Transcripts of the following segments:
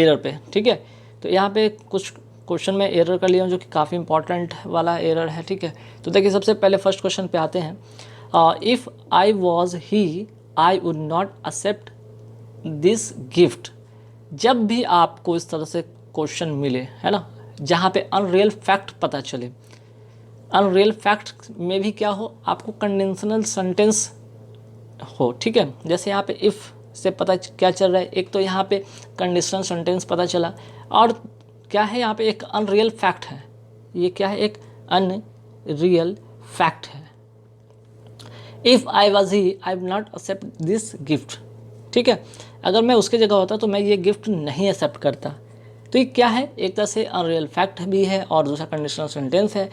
Error पे, ठीक है। तो यहाँ पे कुछ क्वेश्चन में एरर कर लिया हूँ जो कि काफ़ी इंपॉर्टेंट वाला एरर है, ठीक है। तो देखिए सबसे पहले फर्स्ट क्वेश्चन पे आते हैं। If I was he I would not accept this gift. जब भी आपको इस तरह से क्वेश्चन मिले, है ना, जहाँ पे अनरियल फैक्ट पता चले, अनरियल फैक्ट में भी क्या हो, आपको कंडीशनल सेंटेंस हो, ठीक है। जैसे यहाँ पे इफ़ से पता क्या चल रहा है, एक तो यहाँ पे कंडीशनल सेंटेंस पता चला, और क्या है यहाँ पे एक अनरियल फैक्ट है। ये क्या है, एक अनरियल फैक्ट है। If I was he I would not accept this gift, ठीक है। अगर मैं उसके जगह होता तो मैं ये गिफ्ट नहीं एक्सेप्ट करता। तो ये क्या है, एक तरह से अनरियल फैक्ट भी है और दूसरा कंडीशनल सेंटेंस है।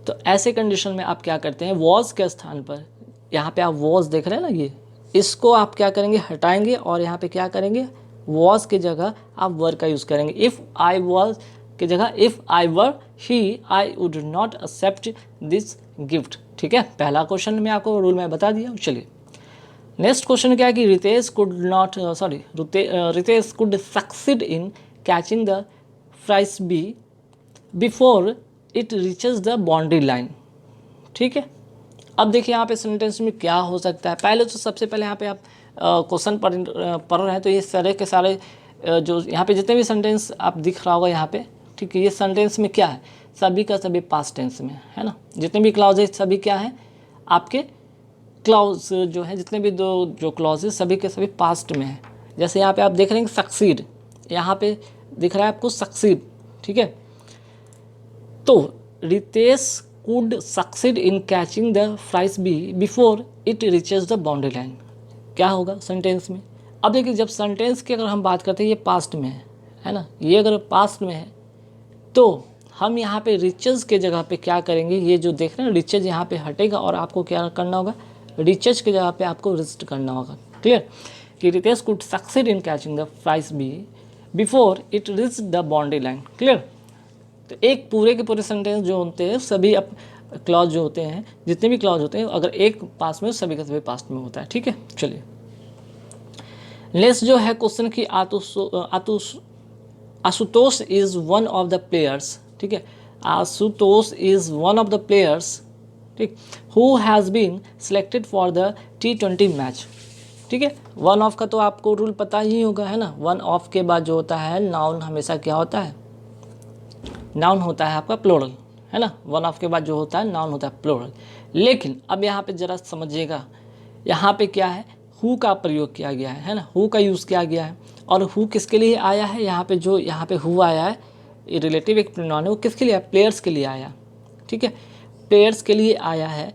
तो ऐसे कंडीशन में आप क्या करते हैं, वॉज के स्थान पर, यहाँ पे आप वॉज देख रहे हैं ना, ये इसको आप क्या करेंगे, हटाएंगे, और यहाँ पे क्या करेंगे, वॉज की जगह आप वर का यूज़ करेंगे। इफ़ आई वॉज की जगह if I were he I would not accept this gift, ठीक है। पहला क्वेश्चन में आपको रूल मैं बता दिया। चलिए नेक्स्ट क्वेश्चन क्या है कि Ritesh could succeed in catching the frisbee before it reaches the boundary line, ठीक है। अब देखिए यहाँ पे सेंटेंस में क्या हो सकता है। पहले तो सबसे पहले यहाँ पे आप क्वेश्चन पढ़ रहे हैं, तो ये सारे के सारे जो यहाँ पे जितने भी सेंटेंस आप दिख रहा होगा यहाँ पे, ठीक है, ये सेंटेंस में क्या है, सभी का सभी पास्ट टेंस में है ना। जितने भी क्लॉज है सभी क्या है, आपके क्लॉज जो है, जितने भी दो जो क्लॉज है सभी के सभी पास्ट में है। जैसे यहाँ पे आप देख रहे हैं सक्सीड, यहाँ पे दिख रहा है आपको सक्सीड, ठीक है। तो Ritesh could succeed in catching the frisbee before it reaches the boundary line, क्या होगा सेंटेंस में। अब देखिए जब सेंटेंस की अगर हम बात करते हैं, ये पास्ट में है ना, ये अगर पास्ट में है तो हम यहाँ पे रिचेज के जगह पे क्या करेंगे, ये जो देख रहे हैं रिचेज यहाँ पे हटेगा और आपको क्या करना होगा, रिचेज के जगह पे आपको रिस्ट करना होगा। क्लियर, कि Ritesh could succeed in catching the frisbee before it reach the boundary line. Clear, तो एक पूरे के पूरे सेंटेंस जो होते हैं सभी क्लॉज जो होते हैं, जितने भी क्लॉज होते हैं, अगर एक पास में सभी का सभी पास्ट में होता है, ठीक है। चलिए नेक्स्ट जो है क्वेश्चन की Ashutosh is one of the players, ठीक है। Ashutosh is one of the players, ठीक, who has been selected for the T20 match, ठीक है। वन ऑफ का तो आपको रूल पता ही होगा, है ना। वन ऑफ के बाद जो होता है नाउन हमेशा क्या होता है, नाउन होता है आपका प्लूरल, है ना। वन ऑफ के बाद जो होता है नाउन होता है प्लूरल। लेकिन अब यहाँ पे ज़रा समझिएगा, यहाँ पे क्या है, हु का प्रयोग किया गया है ना, हु का यूज़ किया गया है। और हु किसके लिए आया है, यहाँ पे जो यहाँ पे हु आया है, ये रिलेटिव एक प्रोनाउन है, वो किसके लिए आया, प्लेयर्स के लिए आया, ठीक है, प्लेयर्स के लिए आया है।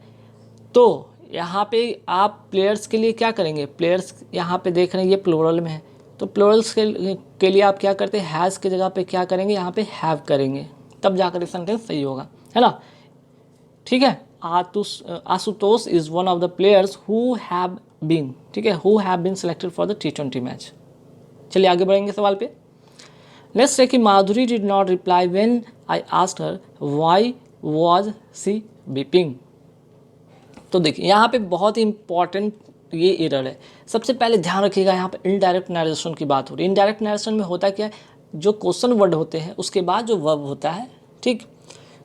तो यहाँ पे आप प्लेयर्स के लिए क्या करेंगे, प्लेयर्स यहाँ पे देख रहे हैं ये प्लूरल में है, तो प्लूरल्स के लिए आप क्या करते हैं, हैज़ की जगह पे क्या करेंगे, यहाँ पे हैव करेंगे, तब जाकर सेंटेंस सही होगा, है ना, ठीक है। Ashutosh is one of the players who have been, ठीक है, who have been selected for the T20 match. चलिए आगे बढ़ेंगे सवाल पे। लेट्स से कि Madhuri did not reply when I asked her why was she weeping. तो देखिए यहाँ पे बहुत ही इंपॉर्टेंट ये एरर है। सबसे पहले ध्यान रखिएगा, यहाँ पे इनडायरेक्ट नरेशन की बात हो रही है। इनडायरेक्ट नरेशन में होता क्या है, जो क्वेश्चन वर्ड होते हैं उसके बाद जो वर्ब होता है, ठीक,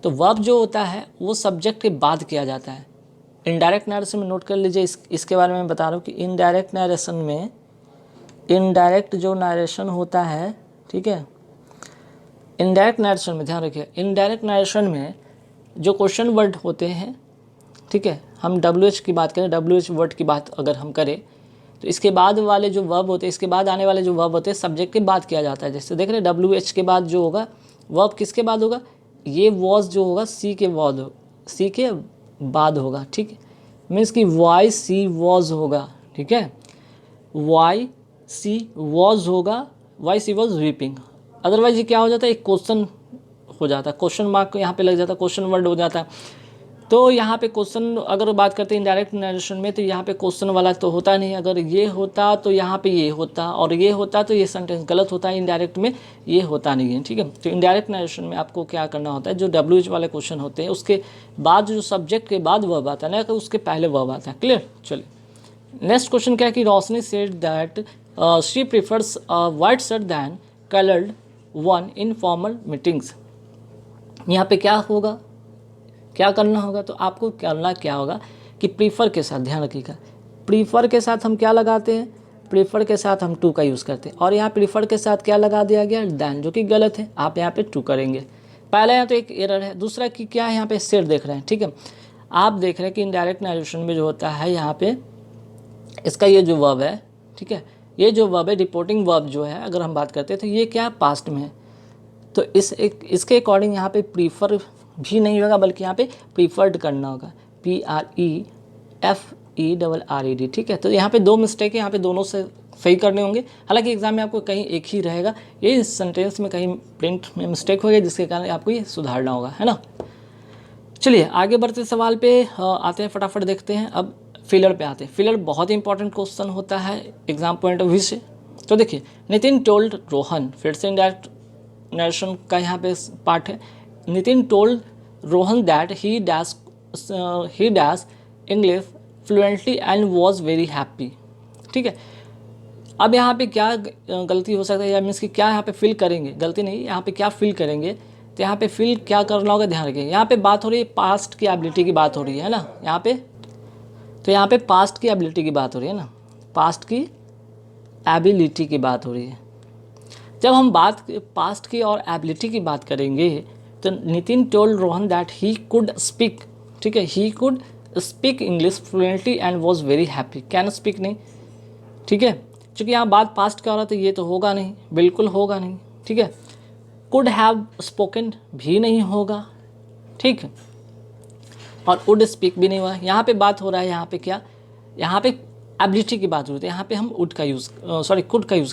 तो वर्ब जो होता है वो सब्जेक्ट के बाद किया जाता है। इनडायरेक्ट नरेशन में नोट कर लीजिए, इसके बारे में बता रहा हूँ कि इनडायरेक्ट नरेशन में, इनडायरेक्ट जो नरेशन होता है, ठीक है, इनडायरेक्ट नरेशन में ध्यान रखिए, इनडायरेक्ट नरेशन में जो क्वेश्चन वर्ड होते हैं, ठीक है, हम WH की बात करें, WH वर्ड की बात अगर हम करें, तो इसके बाद वाले जो वर्ब होते हैं, इसके बाद आने वाले जो वर्ब होते हैं सब्जेक्ट के बाद किया जाता है। जैसे देख रहे हैं WH के बाद जो होगा वर्ब किसके बाद होगा, ये वॉज जो होगा सी के बाद होगा, ठीक है, मीन्स कि वाई सी वॉज होगा, ठीक है, वाई सी वॉज होगा, why she was weeping. Otherwise ये क्या हो जाता है, एक क्वेश्चन हो जाता है, क्वेश्चन मार्क यहाँ पे लग जाता है, क्वेश्चन वर्ड हो जाता है। तो यहाँ पे क्वेश्चन अगर बात करते हैं इनडायरेक्ट नरेशन में, तो यहाँ पे क्वेश्चन वाला तो होता नहीं। अगर ये होता तो यहाँ पे ये होता, और ये होता तो ये सेंटेंस गलत होता है। इनडायरेक्ट में ये होता नहीं है, ठीक है। तो इनडायरेक्ट नरेशन में आपको क्या करना होता है, जो WH वाले क्वेश्चन होते हैं उसके बाद जो सब्जेक्ट के बाद वर्ब आता है ना, तो उसके पहले वर्ब आता है। क्लियर, चलिए नेक्स्ट क्वेश्चन क्या है कि Roshni said that she prefers white shirt than coloured one in formal meetings. यहाँ पे क्या होगा, क्या करना होगा, तो आपको करना क्या होगा कि प्रीफर के साथ, ध्यान रखिएगा, प्रीफर के साथ हम क्या लगाते हैं, प्रीफर के साथ हम टू का यूज़ करते हैं, और यहाँ प्रीफर के साथ क्या लगा दिया गया, दैन, जो कि गलत है। आप यहाँ पे टू करेंगे। पहला यहाँ तो एक एरर है। दूसरा कि क्या है, यहाँ पे सेट देख रहे हैं, ठीक है, आप देख रहे हैं कि इनडायरेक्ट नरेशन में जो होता है यहाँ पे इसका ये जो वर्ब है, ठीक है, ये जो वर्ब है रिपोर्टिंग वर्ब जो है, अगर हम बात करते हैं तो ये क्या पास्ट में है, तो इसके अकॉर्डिंग यहाँ पे प्रीफर भी नहीं होगा, बल्कि यहाँ पे प्रीफर्ड करना होगा, PREFERED, ठीक है। तो यहाँ पे दो मिस्टेक है, यहाँ पे दोनों से सही करने होंगे। हालांकि एग्जाम में आपको कहीं एक ही रहेगा, ये इस सेंटेंस में कहीं प्रिंट में मिस्टेक हो गई, जिसके कारण आपको ये सुधारना होगा, है ना। चलिए आगे बढ़ते सवाल पे आते हैं, फटाफट देखते हैं। अब फिलर पे आते हैं। फिलर बहुत ही इंपॉर्टेंट क्वेश्चन होता है एग्जाम पॉइंट ऑफ व्यू से। तो देखिए, नितिन टोल्ड रोहन, फिर से इंडायरेक्ट नरेशन का यहाँ पे पार्ट है। Nitin told Rohan that he dash English fluently and was very happy, ठीक है। अब यहाँ पे क्या गलती हो सकता है, या मीन्स कि क्या यहाँ पे फिल करेंगे, गलती नहीं, यहाँ पे क्या फिल करेंगे, तो यहाँ पे फिल क्या करना होगा, ध्यान रखिए। यहाँ पे बात हो रही है पास्ट की एबिलिटी की बात हो रही है ना, यहाँ पे, तो यहाँ पे पास्ट की एबिलिटी की बात हो रही है ना, पास्ट की एबिलिटी की बात हो रही है। जब हम बात पास्ट की और एबिलिटी की बात करेंगे, तो Nitin told Rohan that he could speak, ठीक है, he could speak English fluently and was very happy, can speak नहीं, ठीक है, क्योंकि यहाँ बात पास्ट का हो रहा है, तो ये तो होगा नहीं, बिल्कुल होगा नहीं, ठीक है। कुड हैव स्पोकन भी नहीं होगा, ठीक है, और वुड स्पीक भी नहीं हुआ। यहाँ पे बात हो रहा है, यहाँ पे क्या, यहाँ पे एबिलिटी की बात हो रही है, यहाँ पे हम कुड का यूज़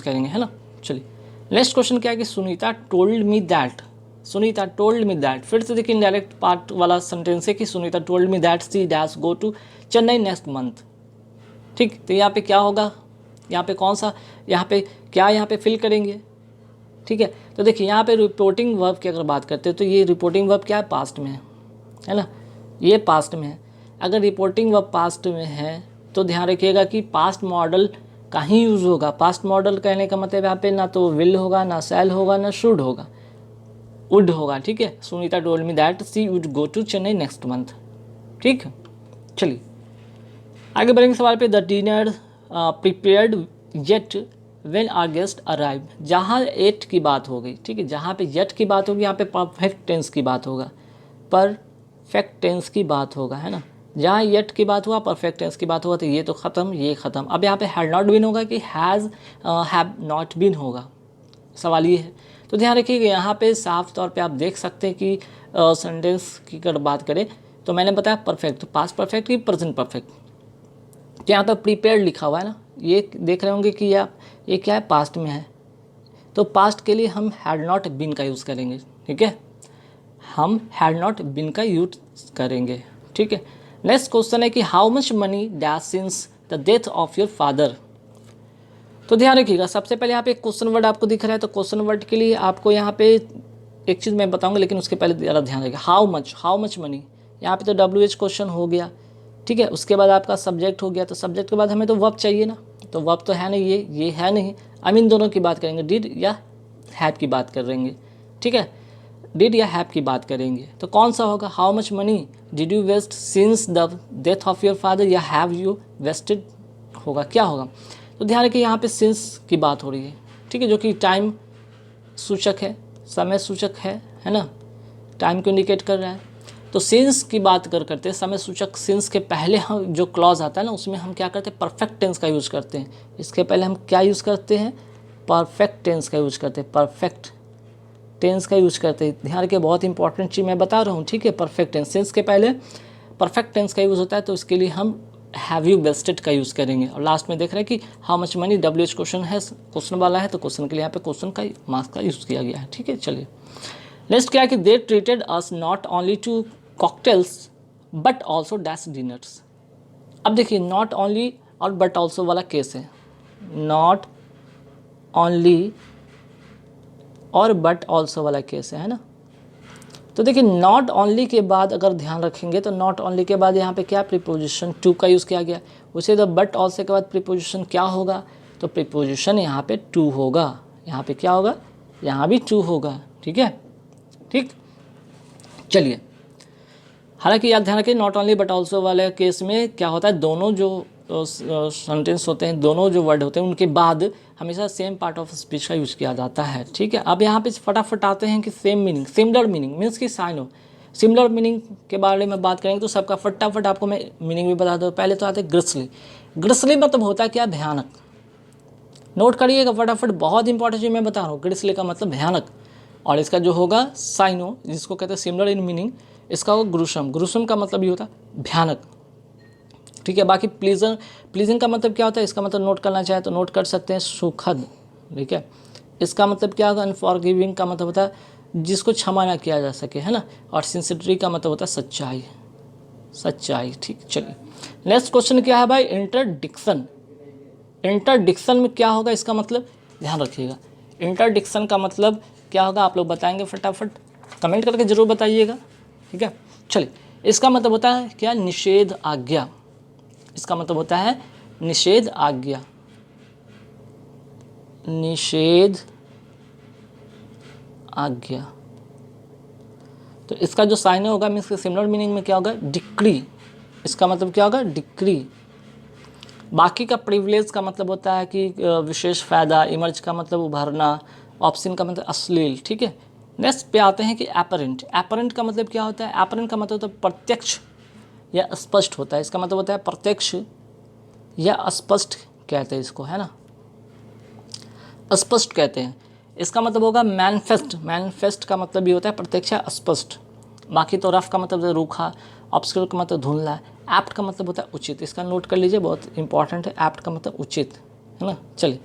करेंगे, है ना। चलिए नेक्स्ट क्वेश्चन क्या है कि Sunita told me that, Sunita told me that, फिर से देखिए इनडायरेक्ट पार्ट वाला सेंटेंस है कि Sunita told me that she dash go to Chennai next month, ठीक। तो यहाँ पे क्या होगा, यहाँ पे कौन सा, यहाँ पे क्या, यहाँ पे फिल करेंगे, ठीक है। तो देखिए यहाँ पे रिपोर्टिंग वर्ब की अगर बात करते हैं, तो ये रिपोर्टिंग वर्ब क्या है, पास्ट में है ना, ये पास्ट में है। अगर रिपोर्टिंग वर्ब पास्ट में है तो ध्यान रखिएगा कि पास्ट मॉडल का ही यूज़ होगा। पास्ट मॉडल कहने का मतलब यहाँ पे ना तो विल होगा, ना शैल होगा, ना शुड होगा, वुड होगा, ठीक है। Sunita told me that she would go to Chennai next month, ठीक है। चलिए आगे बढ़ेंगे सवाल पे। The dinner prepared yet when our guest arrive, जहाँ एट की बात हो गई, ठीक है, जहाँ पे येट की बात होगी यहाँ पे परफेक्ट टेंस की बात होगा, परफेक्ट टेंस की बात होगा, है ना। जहाँ येट की बात हुआ, परफेक्ट टेंस की बात हुआ, तो ये तो ख़त्म, ये ख़त्म। अब यहाँ पे हैड नॉट बीन होगा कि हैज़ हैव नॉट बीन होगा, सवाल ये है। तो ध्यान रखिएगा यहाँ पे साफ तौर पे आप देख सकते हैं कि सेंटेंस की अगर बात करें तो मैंने बताया परफेक्ट, पास्ट परफेक्ट की प्रेजेंट परफेक्ट। तो यहाँ पर प्रीपेयर्ड लिखा हुआ है ना, ये देख रहे होंगे कि ये क्या है, पास्ट में है, तो पास्ट के लिए हम हैड नॉट बीन का यूज़ करेंगे, ठीक है, हम हैड नॉट बीन का यूज़ करेंगे, ठीक है। नेक्स्ट क्वेश्चन है कि how much money dash since the death of your father. तो ध्यान रखिएगा, सबसे पहले यहाँ पे क्वेश्चन वर्ड आपको दिख रहा है, तो क्वेश्चन वर्ड के लिए आपको यहाँ पे एक चीज़ मैं बताऊंगा, लेकिन उसके पहले ज़रा ध्यान रखिएगा। हाउ मच मनी, यहाँ पे तो WH क्वेश्चन हो गया, ठीक है। उसके बाद आपका सब्जेक्ट हो गया, तो सब्जेक्ट के बाद हमें तो वर्ब चाहिए ना, तो वर्ब तो है नहीं, ये है नहीं। आई मीन दोनों की बात करेंगे, डिड या हैव की बात करेंगे, ठीक है, डिड या हैव की बात करेंगे। तो कौन सा होगा, how much money did you waste since the death of your father, या हैव यू वेस्टेड होगा, क्या होगा। तो ध्यान रखिए यहाँ पे सिंस की बात हो रही है, ठीक है, जो कि टाइम सूचक है, समय सूचक है ना, टाइम को इंडिकेट कर रहा है। तो सिंस की बात करते हैं, समय सूचक सिंस के पहले हम जो क्लॉज आता है ना, उसमें हम क्या करते हैं, परफेक्ट टेंस का यूज़ करते हैं। इसके पहले हम क्या यूज़ करते हैं, परफेक्ट टेंस का यूज़ करते हैं, परफेक्ट टेंस का यूज़ करते हैं। ध्यान रखिए, बहुत इंपॉर्टेंट चीज़ मैं बता रहा हूँ, ठीक है। परफेक्ट टेंस, सिंस के पहले परफेक्ट टेंस का यूज़ होता है, तो इसके लिए हम हैव यू वेस्टेड का यूज़ करेंगे। और लास्ट में देख रहे हैं कि how much money WH question है, क्वेश्चन वाला है, तो क्वेश्चन के लिए यहाँ पे क्वेश्चन का मार्क्स का यूज़ किया गया है, ठीक है। चलिए नेक्स्ट क्या है कि they treated us not only to cocktails but also dash dinners. अब देखिए नॉट ओनली और बट ऑल्सो वाला केस है, नॉट ओनली और बट ऑल्सो वाला केस है ना। तो देखिए नॉट ओनली के बाद अगर ध्यान रखेंगे तो नॉट ओनली के बाद यहाँ पे क्या प्रीपोजिशन टू का यूज़ किया गया। उसे तो बट ऑल्सो के बाद प्रीपोजिशन क्या होगा, तो प्रीपोजिशन यहाँ पे टू होगा। यहाँ पे क्या होगा, यहाँ भी टू होगा, ठीक है। ठीक, चलिए, हालांकि याद ध्यान रखिए नॉट ओनली बट ऑल्सो वाले केस में क्या होता है, दोनों जो सेंटेंस होते हैं, दोनों जो वर्ड होते हैं उनके बाद हमेशा सेम पार्ट ऑफ स्पीच का यूज़ किया जाता है, ठीक है। अब यहाँ पे फटाफट आते हैं कि same meaning, similar meaning means कि साइन हो। सिमिलर मीनिंग के बारे में बात करेंगे तो सबका फटाफट आपको मैं मीनिंग भी बता दूँ। पहले तो आते हैं ग्रिसली। ग्रिसली मतलब होता है क्या, भयानक। नोट करिएगा फटाफट, बहुत इंपॉर्टेंट चीज़ मैं बता रहा हूँ। ग्रिसली का मतलब भयानक, और इसका जो होगा साइनो, जिसको कहते हैं सिमिलर इन मीनिंग, इसका होगा ग्रुसम। ग्रुसम का मतलब ये होता है भयानक, ठीक है। बाकी प्लीजिंग का मतलब क्या होता है, इसका मतलब नोट करना चाहे तो नोट कर सकते हैं, सुखद, ठीक है। इसका मतलब क्या होगा, अनफॉरगिविंग का मतलब होता है जिसको क्षमा ना किया जा सके, है ना। और सिंसियरिटी का मतलब होता है सच्चाई, सच्चाई, ठीक। चलिए नेक्स्ट क्वेश्चन क्या है भाई, इंटरडिक्शन। इंटरडिक्शन में क्या होगा, इसका मतलब ध्यान रखिएगा। इंटरडिक्शन का मतलब क्या होगा, आप लोग बताएंगे फटाफट, कमेंट करके जरूर बताइएगा, ठीक है। चलिए, इसका मतलब होता है क्या, निषेध, आज्ञा। इसका मतलब होता है निषेध, आज्ञा, निषेध, आज्ञा। तो इसका जो साइन होगा मीन्स के सिमिलर मीनिंग में क्या होगा, डिक्री। इसका मतलब क्या होगा, डिक्री। बाकी का प्रिविलेज का मतलब होता है कि विशेष फ़ायदा। इमर्ज का मतलब उभरना। ऑप्शन का मतलब अश्लील, ठीक है। नेक्स्ट पे आते हैं कि एपरेंट। एपरेंट का मतलब क्या होता है, एपरेंट का मतलब होता है प्रत्यक्ष या स्पष्ट होता है। इसका मतलब होता है प्रत्यक्ष या स्पष्ट कहते हैं इसको, है ना, स्पष्ट कहते हैं। इसका मतलब होगा मैनिफेस्ट। मैनिफेस्ट का मतलब ये होता है प्रत्यक्ष या स्पष्ट। बाकी तो रफ का मतलब है रूखा, ऑब्सक्योर का मतलब धुंधला, एप्ट का मतलब होता है उचित। इसका नोट कर लीजिए, बहुत इंपॉर्टेंट है, एप्ट का मतलब उचित, है ना। चलिए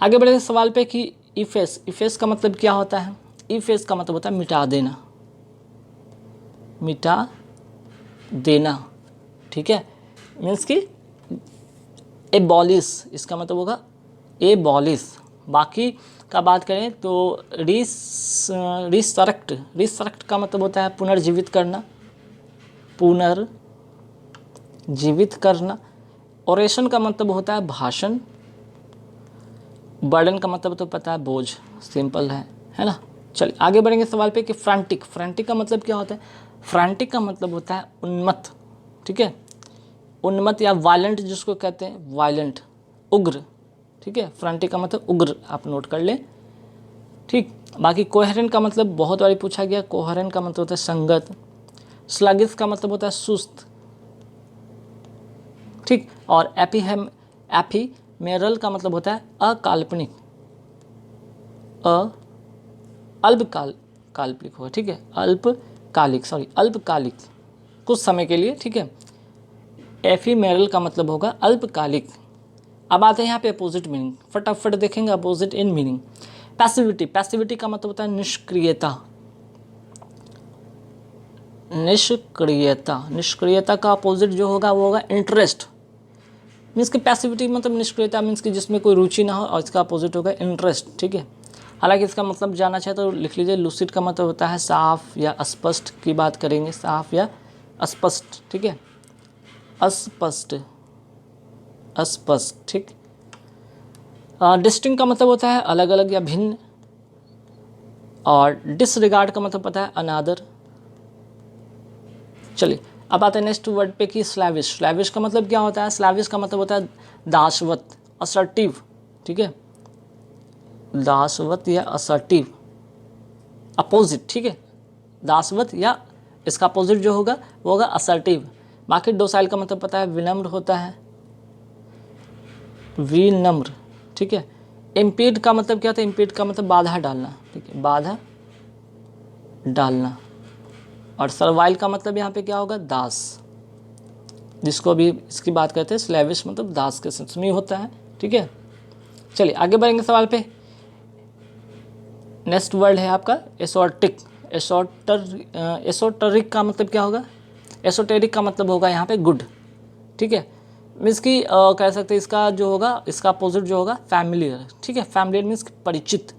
आगे बढ़े सवाल पे कि इफेस। इफेस का मतलब क्या होता है, इफेस का मतलब होता है मिटा देना, मिटा देना, ठीक है। मीन्स कि एबॉलिश, इसका मतलब होगा एबॉलिश। बाकी का बात करें तो रिसरेक्ट। रिसरेक्ट का मतलब होता है पुनर्जीवित करना, पुनर्जीवित करना। ओरेशन का मतलब होता है भाषण। बर्डन का मतलब तो पता है बोझ, सिंपल है ना। चलिए आगे बढ़ेंगे सवाल पे कि फ्रैंटिक। फ्रैंटिक का मतलब क्या होता है, फ्रैंटिक का मतलब होता है उन्मत्त, ठीक है। उन्मत्त या वायलेंट जिसको कहते हैं, वायलेंट, उग्र, ठीक है। फ्रैंटिक का मतलब उग्र, आप नोट कर लें, ठीक। बाकी कोहेरेंट का मतलब बहुत बार पूछा गया, कोहेरेंट का मतलब होता है संगत। स्लगिश का मतलब होता है सुस्त, ठीक। और एफीमेरल का मतलब होता है अकाल्पनिक, काल्पनिक होगा, ठीक है। अल्पकालिक, अल्पकालिक, कुछ समय के लिए, ठीक है। एफीमेरल का मतलब होगा अल्पकालिक। अब आते हैं यहाँ पे अपोजिट मीनिंग, फटाफट देखेंगे opposite in meaning. Passivity. Passivity का मतलब होता है निष्क्रियता, निष्क्रियता। निष्क्रियता का अपोजिट जो होगा वो होगा इंटरेस्ट। मीन्स कि पैसिविटी मतलब निष्क्रियता, मीन्स कि जिसमें कोई रुचि ना हो, और इसका अपोजिट होगा इंटरेस्ट, ठीक है। हालांकि इसका मतलब जानना चाहे तो लिख लीजिए। लूसिड का मतलब होता है साफ या स्पष्ट की बात करेंगे, साफ या स्पष्ट, ठीक है। अस्पष्ट, अस्पष्ट, ठीक। डिस्टिंक्ट का मतलब होता है अलग अलग या भिन्न। और डिसरिगार्ड का मतलब पता है अनादर। चलिए अब आते हैं नेक्स्ट वर्ड पे कि स्लैविश। स्लैविश का मतलब क्या होता है, स्लैविश का मतलब होता है दासवत, असर्टिव, ठीक है। दासवत या असर्टिव, अपोजिट, ठीक है। दासवत या इसका अपोजिट जो होगा वो होगा असर्टिव। बाकी डोसाइल का मतलब पता है विनम्र होता है, विनम्र, ठीक है। इम्पीड का मतलब क्या था, इम्पीड का मतलब बाधा डालना, ठीक है, बाधा डालना। और सर्वाइल का मतलब यहाँ पे क्या होगा, दास, जिसको अभी इसकी बात करते हैं स्लेविश मतलब दास के सेंस में होता है, ठीक है। चलिए आगे बढ़ेंगे सवाल पे। नेक्स्ट वर्ड है आपका एसोटिक। एसोटरिक का मतलब क्या होगा, एसोटेरिक का मतलब होगा यहाँ पे गुड, ठीक है। मीन्स कि कह सकते हैं इसका जो होगा, इसका अपोजिट जो होगा फैमिलियर, ठीक है। फैमिलियर मीन्स परिचित।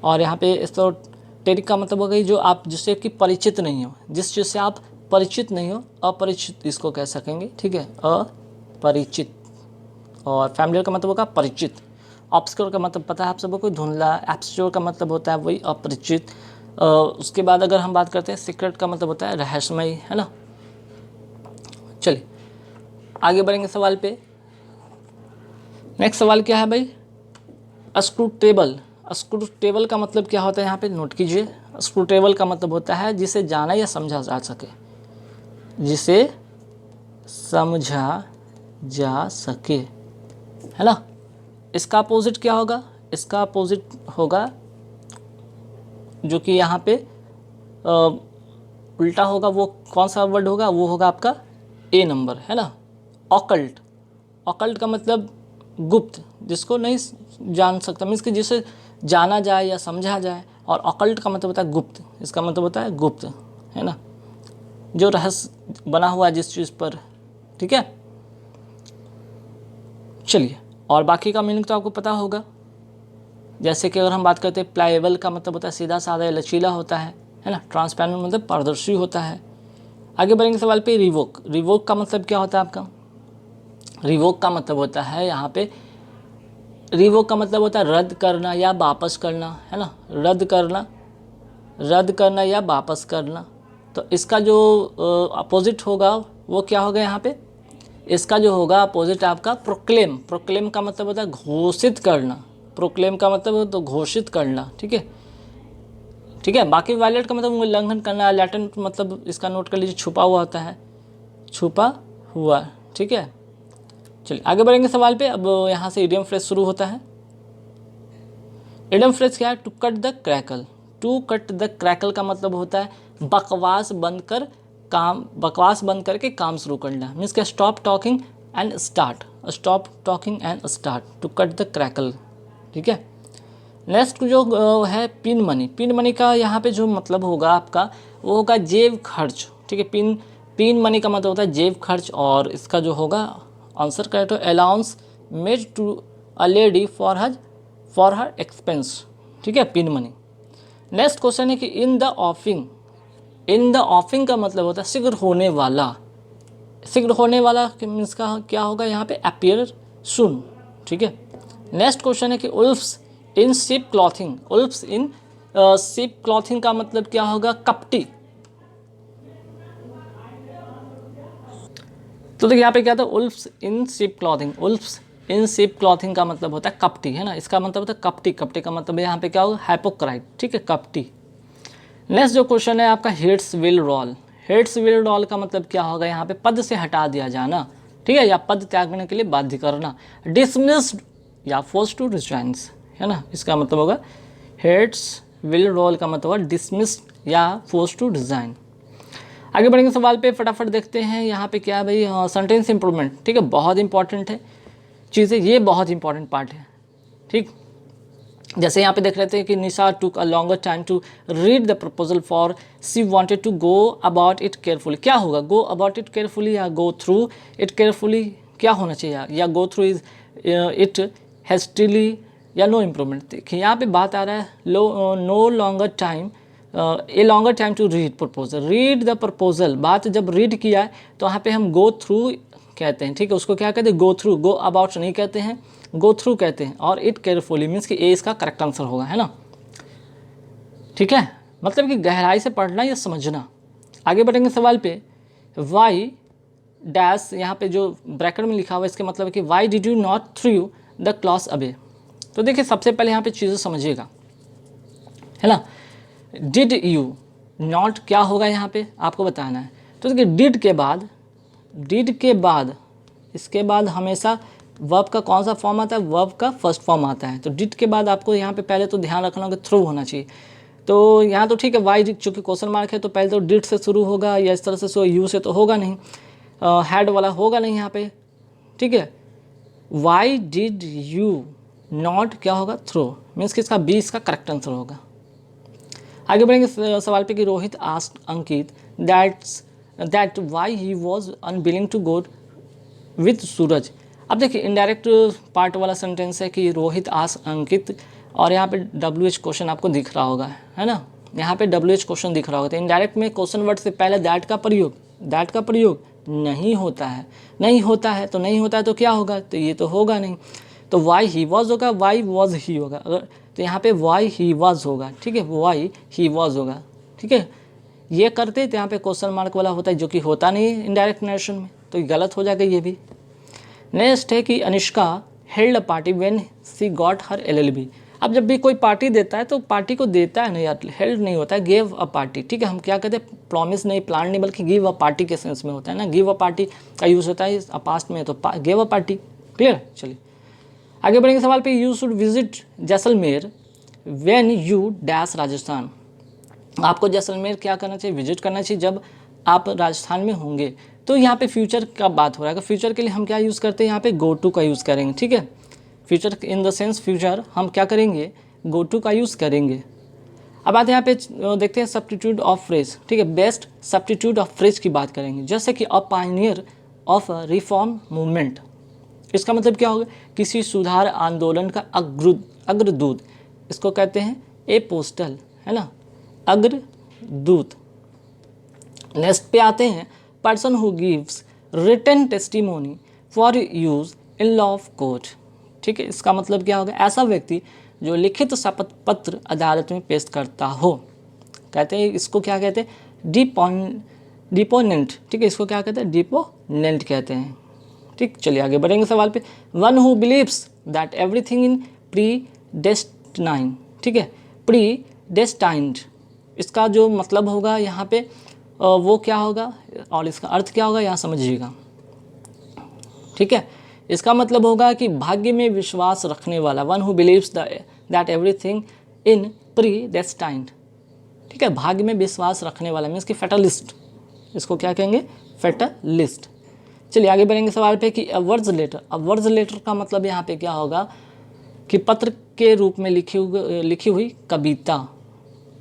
और यहाँ पे एसोटेरिक का मतलब होगा जो आप जिससे कि परिचित नहीं हो, जिस चीज़ से आप परिचित नहीं हो, अपरिचित इसको कह सकेंगे, ठीक है, अपरिचित। और फैमिलियर का मतलब होगा परिचित। ऑब्सक्योर का मतलब पता है आप सबको, धुंधला। एब्सक्योर का मतलब होता है वही अपरिचित। उसके बाद अगर हम बात करते हैं सीक्रेट का मतलब होता है रहस्यमय, है ना। चलिए आगे बढ़ेंगे सवाल पे। नेक्स्ट सवाल क्या है भाई, स्क्रूटेबल। स्क्रूटेबल का मतलब क्या होता है यहाँ पे नोट कीजिए। स्क्रूटेबल का मतलब होता है जिसे जाना या समझा जा सके, जिसे समझा जा सके, है ना। इसका अपोजिट क्या होगा, इसका अपोजिट होगा जो कि यहाँ पे उल्टा होगा, वो कौन सा वर्ड होगा, वो होगा आपका ए नंबर, है ना। ऑकल्ट। ऑकल्ट का मतलब गुप्त, जिसको नहीं जान सकता, मीन्स कि जिसे जाना जाए या समझा जाए। और ऑकल्ट का मतलब होता है गुप्त, इसका मतलब होता है गुप्त, है ना, जो रहस्य बना हुआ है जिस चीज़ पर, ठीक है। चलिए, और बाकी का मीनिंग तो आपको पता होगा। जैसे कि अगर हम बात करते हैं प्लाएबल का मतलब होता है सीधा साधा या लचीला होता है ना। ट्रांसपेरेंट मतलब पारदर्शी होता है। आगे बढ़ेंगे सवाल पे। रिवोक। रिवोक का मतलब क्या होता है आपका, रिवोक का मतलब होता है यहाँ पे, रिवोक का मतलब होता है रद्द करना या वापस करना, है ना। रद्द करना या वापस करना। तो इसका जो अपोजिट होगा वो क्या होगा यहाँ पे, इसका जो होगा अपोजिट आपका प्रोक्लेम। प्रोक्लेम का मतलब होता है घोषित करना। प्रोक्लेम का मतलब हो तो घोषित करना, ठीक है, ठीक है। बाकी वायलेट का मतलब उल्लंघन करना। लैटेंट मतलब इसका नोट कर लीजिए, छुपा हुआ होता है, छुपा हुआ, ठीक है। चलिए आगे बढ़ेंगे सवाल पे। अब यहाँ से इडियम फ्रेज शुरू होता है। इडियम फ्रेज क्या है, to cut the crackle. To cut the crackle का मतलब होता है बकवास बंद करके काम शुरू करना। मीन्स क्या, stop talking and start, stop talking and start, to cut the crackle, ठीक है। नेक्स्ट जो है पिन मनी। पिन मनी का यहाँ पे जो मतलब होगा आपका वो होगा जेब खर्च, ठीक है। पिन मनी का मतलब होता है जेब खर्च, और इसका जो होगा आंसर करेक्ट हो allowance made to a lady for her expense, ठीक है, पिन मनी। नेक्स्ट क्वेश्चन है कि इन द ऑफिंग। इन द ऑफिंग का मतलब होता है शीघ्र होने वाला। शीघ्र होने वाला मीन्स का क्या होगा यहाँ पे, अपीयर सुन, ठीक है। नेक्स्ट क्वेश्चन है कि उल्फ्स in ship clothing. उल्फ्स in ship clothing का मतलब क्या होगा, कपटी। तो देखिए यहाँ पे क्या था, उल्फ्स in ship clothing. उल्फ्स in ship clothing का मतलब होता है कपटी, है ना। इसका मतलब होता है कपटी। कपटी का मतलब यहाँ पे क्या होगा, हाइपोक्राइट, ठीक है, कपटी। नेक्स्ट जो क्वेश्चन है आपका, heads will roll. Heads will roll का मतलब क्या होगा यहाँ पे, पद से हटा दिया जाना, ठीक है, या पद त्यागने के लिए बाध्य करना। डिसमिस्ड या फोर्स टू रिजाइन्स, है ना, इसका मतलब होगा हेड्स विल रोल का मतलब होगा डिसमिस्ड या फोर्स टू रिजाइन। आगे बढ़ेंगे सवाल पे, फटाफट देखते हैं यहाँ पे क्या है भाई, सेंटेंस इंप्रूवमेंट, ठीक है, बहुत इंपॉर्टेंट है चीज़ें, ये बहुत इंपॉर्टेंट पार्ट है, ठीक। जैसे यहाँ पे देख रहे थे कि Nisha took a longer time to read the proposal for she wanted to go about it carefully. क्या होगा, गो अबाउट इट केयरफुली या गो थ्रू इट केयरफुली, क्या होना चाहिए, या गो थ्रू इट हेस्टिली या नो इम्प्रूवमेंट। देखिए यहाँ पे बात आ रहा है no longer time, a longer time to read proposal. Read the proposal, बात जब रीड किया है तो यहाँ पे हम गो थ्रू कहते हैं, ठीक है, उसको क्या कहते हैं, गो थ्रू। गो अबाउट नहीं कहते हैं, गो थ्रू कहते हैं। और इट केयरफुली मीन्स कि ए इसका करेक्ट आंसर होगा, है ना, ठीक है, मतलब कि गहराई से पढ़ना या समझना। आगे बढ़ेंगे सवाल पे। वाई डैश, यहाँ पे जो ब्रैकेट में लिखा हुआ है इसके मतलब है कि why did you not through the cloth away. तो देखिए सबसे पहले यहाँ पे चीज़ें समझिएगा, है ना। डिड यू, नॉट क्या होगा यहाँ पे आपको बताना है। तो देखिए डिड के बाद इसके बाद हमेशा वर्ब का कौन सा फॉर्म आता है, वर्ब का फर्स्ट फॉर्म आता है। तो डिड के बाद आपको यहाँ पे पहले तो ध्यान रखना होगा थ्रू होना चाहिए। तो यहाँ तो ठीक है, वाई चूँकि क्वेश्चन मार्क है तो पहले तो डिड से शुरू होगा, या इस तरह से सो यू से तो होगा नहीं, हैड वाला होगा नहीं यहाँ पे, ठीक है। वाई डिड यू नॉट क्या होगा, थ्रो, मीन्स कि इसका बी इसका करेक्ट आंसर होगा। आगे बढ़ेंगे सवाल पे कि Rohit asked Ankit that why he was unwilling to go with Suraj. अब देखिए इनडायरेक्ट पार्ट वाला सेंटेंस है कि रोहित आस्क्ड अंकित, और यहाँ पे WH क्वेश्चन आपको दिख रहा होगा, है ना, यहाँ पे WH क्वेश्चन दिख रहा होगा। तो इनडायरेक्ट में क्वेश्चन वर्ड से पहले दैट का प्रयोग नहीं होता है। नहीं होता है तो क्या होगा, तो ये तो होगा नहीं। तो वाई ही वॉज होगा, वाई वॉज ही होगा, अगर तो यहाँ पे वाई ही वॉज होगा, ठीक है, वाई ही वॉज होगा, ठीक है। ये करते तो यहाँ पे क्वेश्चन मार्क वाला होता है, जो कि होता नहीं है इनडायरेक्ट नरेशन में, तो ये गलत हो जाएगा ये भी। नेक्स्ट है कि Anushka held a party when she got her LLB। अब जब भी कोई पार्टी देता है तो पार्टी को देता है ना यार, हेल्ड नहीं होता है, गेव अ पार्टी, ठीक है। हम क्या कहते हैं, प्रॉमिस नहीं, प्लान नहीं, बल्कि गिव अ पार्टी के सेंस में होता है ना, गिव अ पार्टी का यूज़ होता है पास्ट में, तो गिव अ पार्टी। क्लियर। चलिए आगे बढ़ेंगे सवाल पे। You should visit Jaisalmer when you dash Rajasthan. आपको जैसलमेर क्या करना चाहिए, विजिट करना चाहिए जब आप राजस्थान में होंगे। तो यहाँ पे फ्यूचर का बात हो रहा है, फ्यूचर के लिए हम क्या यूज़ करते हैं, यहाँ पे गो टू का यूज़ करेंगे, ठीक है। Future in the sense future हम क्या करेंगे, गो टू का यूज़ करेंगे। अब आते हैं यहाँ पे देखते हैं सब्स्टिट्यूट ऑफ फ्रेज, ठीक है। बेस्ट सब्स्टिट्यूट ऑफ फ्रेज की बात करेंगे, जैसे कि अ पायनियर ऑफ रिफॉर्म मूवमेंट। इसका मतलब क्या होगा, किसी सुधार आंदोलन का अग्रदूत, इसको कहते हैं ए पोस्टल, है ना, अग्रदूत। नेक्स्ट पे आते हैं person who gives written testimony for use in law of court, ठीक है। इसका मतलब क्या होगा, ऐसा व्यक्ति जो लिखित शपथ पत्र अदालत में पेश करता हो, कहते हैं इसको क्या कहते हैं, डिपोनेंट, ठीक है। इसको क्या कहते हैं, डिपोनेंट कहते हैं, ठीक। चलिए आगे बढ़ेंगे सवाल पे। One who believes that everything in predestined, ठीक है, प्री डेस्टाइंड, इसका जो मतलब होगा यहाँ पे वो क्या होगा और इसका अर्थ क्या होगा, यहाँ समझिएगा, ठीक है। इसका मतलब होगा कि भाग्य में विश्वास रखने वाला, one who believes that everything in pre destined, ठीक है, भाग्य में विश्वास रखने वाला मीन्स कि फेटलिस्ट, इसको क्या कहेंगे, फेटलिस्ट। चलिए आगे बढ़ेंगे सवाल पे कि वर्ड्स लेटर। अब वर्ड्स लेटर का मतलब यहाँ पे क्या होगा कि पत्र के रूप में लिखी हुई कविता,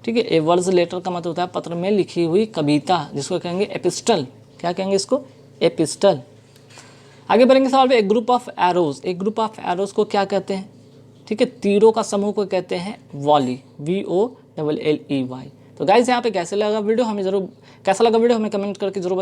ठीक है। ए वर्ड्स लेटर का मतलब होता है पत्र में लिखी हुई कविता, जिसको कहेंगे एपिस्टल। क्या कहेंगे इसको, एपिस्टल। आगे बढ़ेंगे सवाल पे। एक ग्रुप ऑफ एरोज, एक ग्रुप ऑफ एरोज को क्या कहते हैं, ठीक है, तीरों का समूह को कहते हैं वॉली, VOLLEY। तो गाइज यहाँ पे कैसा लगा वीडियो हमें कमेंट करके जरूर